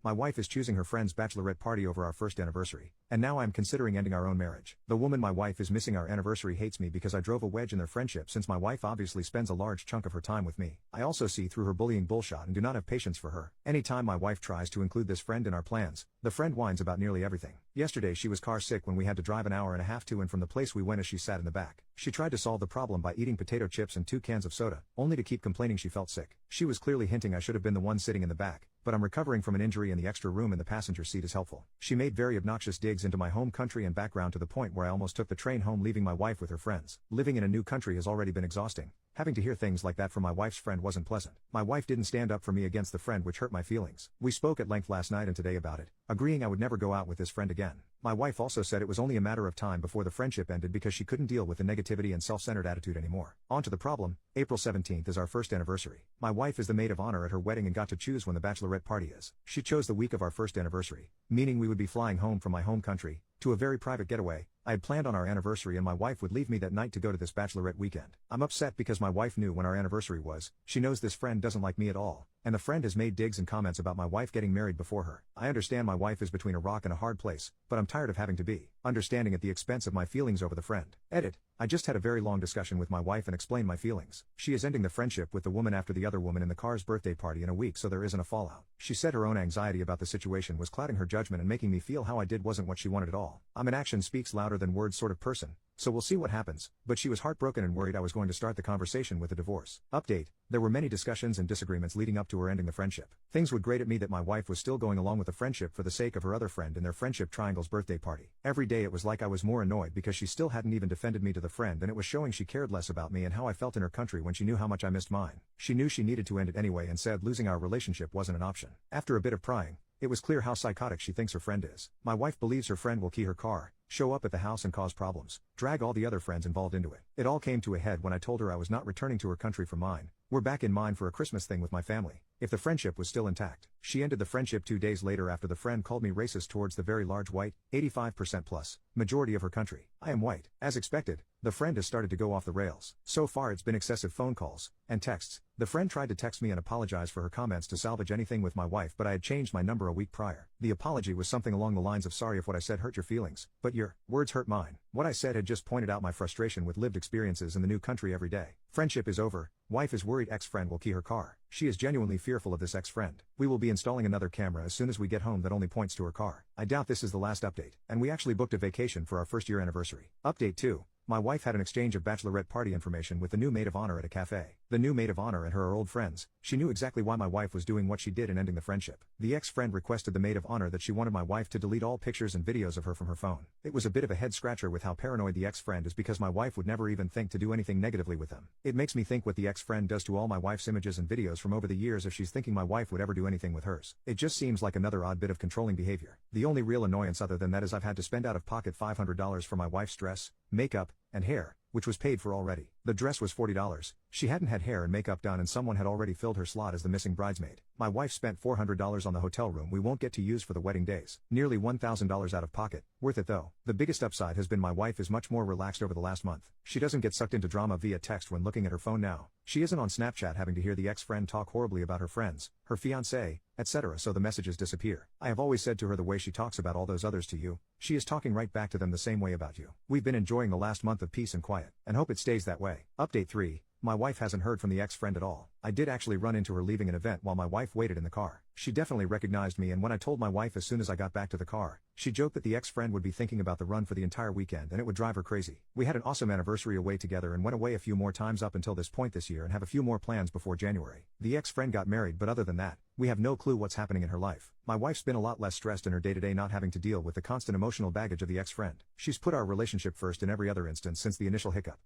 My wife is choosing her friend's bachelorette party over our first anniversary, and now I am considering ending our own marriage. The woman my wife is missing our anniversary hates me because I drove a wedge in their friendship since my wife obviously spends a large chunk of her time with me. I also see through her bullying bullshit and do not have patience for her. Anytime my wife tries to include this friend in our plans, the friend whines about nearly everything. Yesterday she was car sick when we had to drive an hour and a half to and from the place we went as she sat in the back. She tried to solve the problem by eating potato chips and 2 cans of soda, only to keep complaining she felt sick. She was clearly hinting I should have been the one sitting in the back, but I'm recovering from an injury and the extra room in the passenger seat is helpful. She made very obnoxious digs into my home country and background to the point where I almost took the train home leaving my wife with her friends. Living in a new country has already been exhausting. Having to hear things like that from my wife's friend wasn't pleasant. My wife didn't stand up for me against the friend, which hurt my feelings. We spoke at length last night and today about it, agreeing I would never go out with this friend again. My wife also said it was only a matter of time before the friendship ended because she couldn't deal with the negativity and self-centered attitude anymore. On to the problem. April 17th is our first anniversary. My wife is the maid of honor at her wedding and got to choose when the bachelorette party is. She chose the week of our first anniversary, meaning we would be flying home from my home country to a very private getaway. I had planned on our anniversary and my wife would leave me that night to go to this bachelorette weekend. I'm upset because my wife knew when our anniversary was. She knows this friend doesn't like me at all, and the friend has made digs and comments about my wife getting married before her. I understand my wife is between a rock and a hard place, but I'm tired of having to be understanding at the expense of my feelings over the friend. Edit. I just had a very long discussion with my wife and explained my feelings. She is ending the friendship with the woman after the other woman in the car's birthday party in a week so there isn't a fallout. She said her own anxiety about the situation was clouding her judgment and making me feel how I did wasn't what she wanted at all. I'm an action speaks louder than words sort of person, so we'll see what happens, but she was heartbroken and worried I was going to start the conversation with a divorce. Update. There were many discussions and disagreements leading up to her ending the friendship. Things would grate at me that my wife was still going along with the friendship for the sake of her other friend and their friendship triangle's birthday party. Every day it was like I was more annoyed because she still hadn't even defended me to the friend and it was showing she cared less about me and how I felt in her country when she knew how much I missed mine. She knew she needed to end it anyway and said losing our relationship wasn't an option. After a bit of prying, it was clear how psychotic she thinks her friend is. My wife believes her friend will key her car, show up at the house and cause problems, drag all the other friends involved into it. It all came to a head when I told her I was not returning to her country for mine. We're back in mine for a Christmas thing with my family, if the friendship was still intact. She ended the friendship 2 days later after the friend called me racist towards the very large white, 85% plus, majority of her country. I am white. As expected, the friend has started to go off the rails. So far it's been excessive phone calls and texts. The friend tried to text me and apologize for her comments to salvage anything with my wife, but I had changed my number a week prior. The apology was something along the lines of sorry if what I said hurt your feelings, but your words hurt mine. What I said had just pointed out my frustration with lived experiences in the new country every day. Friendship is over. Wife is worried ex-friend will key her car. She is genuinely fearful of this ex-friend. We will be installing another camera as soon as we get home that only points to her car. I doubt this is the last update, and we actually booked a vacation for our first year anniversary. Update 2. My wife had an exchange of bachelorette party information with the new maid of honor at a cafe. The new maid of honor and her are old friends. She knew exactly why my wife was doing what she did in ending the friendship. The ex-friend requested the maid of honor that she wanted my wife to delete all pictures and videos of her from her phone. It was a bit of a head scratcher with how paranoid the ex-friend is because my wife would never even think to do anything negatively with them. It makes me think what the ex-friend does to all my wife's images and videos from over the years if she's thinking my wife would ever do anything with hers. It just seems like another odd bit of controlling behavior. The only real annoyance other than that is I've had to spend out of pocket $500 for my wife's dress, makeup, and hair, which was paid for already. The dress was $40. She hadn't had hair and makeup done and someone had already filled her slot as the missing bridesmaid. My wife spent $400 on the hotel room we won't get to use for the wedding days. Nearly $1,000 out of pocket. Worth it though. The biggest upside has been my wife is much more relaxed over the last month. She doesn't get sucked into drama via text when looking at her phone now. She isn't on Snapchat having to hear the ex-friend talk horribly about her friends, her fiancé, etc. so the messages disappear. I have always said to her the way she talks about all those others to you, she is talking right back to them the same way about you. We've been enjoying the last month of peace and quiet, and hope it stays that way. Update 3. My wife hasn't heard from the ex-friend at all. I did actually run into her leaving an event while my wife waited in the car. She definitely recognized me and when I told my wife as soon as I got back to the car, she joked that the ex-friend would be thinking about the run for the entire weekend and it would drive her crazy. We had an awesome anniversary away together and went away a few more times up until this point this year and have a few more plans before January. The ex-friend got married but other than that, we have no clue what's happening in her life. My wife's been a lot less stressed in her day-to-day not having to deal with the constant emotional baggage of the ex-friend. She's put our relationship first in every other instance since the initial hiccup.